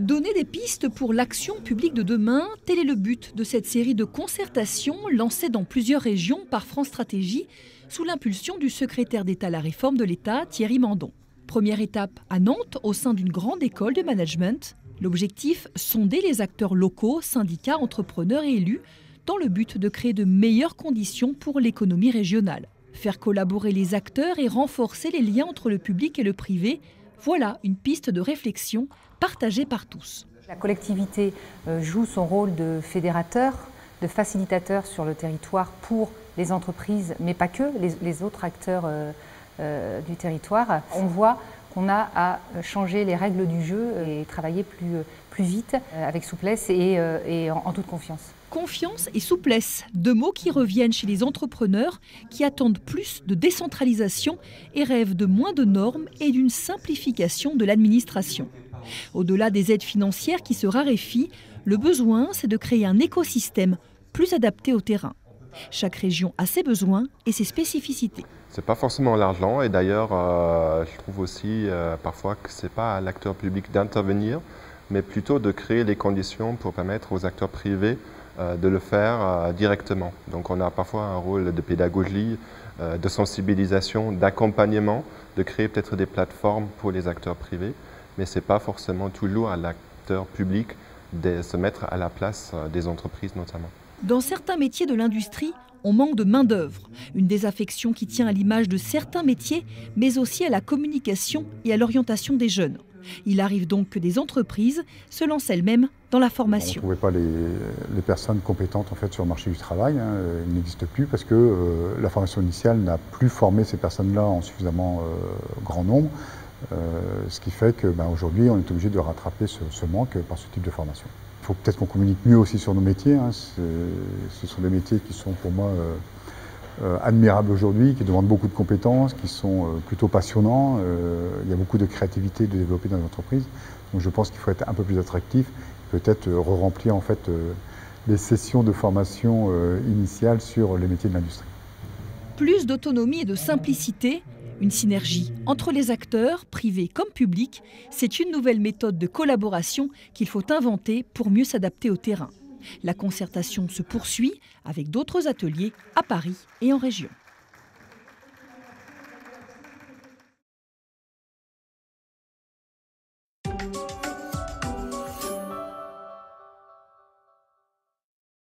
Donner des pistes pour l'action publique de demain, tel est le but de cette série de concertations lancée dans plusieurs régions par France Stratégie sous l'impulsion du secrétaire d'État à la réforme de l'État, Thierry Mandon. Première étape à Nantes, au sein d'une grande école de management. L'objectif, sonder les acteurs locaux, syndicats, entrepreneurs et élus dans le but de créer de meilleures conditions pour l'économie régionale. Faire collaborer les acteurs et renforcer les liens entre le public et le privé, voilà une piste de réflexion partagée par tous. La collectivité joue son rôle de fédérateur, de facilitateur sur le territoire pour les entreprises, mais pas que, les autres acteurs du territoire. On voit qu'on a à changer les règles du jeu et travailler plus vite, avec souplesse et en toute confiance. Confiance et souplesse, deux mots qui reviennent chez les entrepreneurs qui attendent plus de décentralisation et rêvent de moins de normes et d'une simplification de l'administration. Au-delà des aides financières qui se raréfient, le besoin, c'est de créer un écosystème plus adapté au terrain. Chaque région a ses besoins et ses spécificités. Ce n'est pas forcément l'argent et d'ailleurs, je trouve aussi parfois que ce n'est pas à l'acteur public d'intervenir, mais plutôt de créer les conditions pour permettre aux acteurs privés de le faire directement. Donc on a parfois un rôle de pédagogie, de sensibilisation, d'accompagnement, de créer peut-être des plateformes pour les acteurs privés, mais ce n'est pas forcément toujours à l'acteur public de se mettre à la place des entreprises notamment. Dans certains métiers de l'industrie, on manque de main-d'œuvre. Une désaffection qui tient à l'image de certains métiers, mais aussi à la communication et à l'orientation des jeunes. Il arrive donc que des entreprises se lancent elles-mêmes dans la formation. On ne trouvait pas les personnes compétentes en fait, sur le marché du travail. Elles n'existent plus parce que la formation initiale n'a plus formé ces personnes-là en suffisamment grand nombre. Ce qui fait qu'aujourd'hui, on est obligé de rattraper ce manque par ce type de formation. Il faut peut-être qu'on communique mieux aussi sur nos métiers. Ce sont des métiers qui sont pour moi admirables aujourd'hui, qui demandent beaucoup de compétences, qui sont plutôt passionnants. Il y a beaucoup de créativité de développer dans les entreprises. Donc je pense qu'il faut être un peu plus attractif, peut-être re-remplir en fait, les sessions de formation initiale sur les métiers de l'industrie. Plus d'autonomie et de simplicité, une synergie entre les acteurs, privés comme publics, c'est une nouvelle méthode de collaboration qu'il faut inventer pour mieux s'adapter au terrain. La concertation se poursuit avec d'autres ateliers à Paris et en région.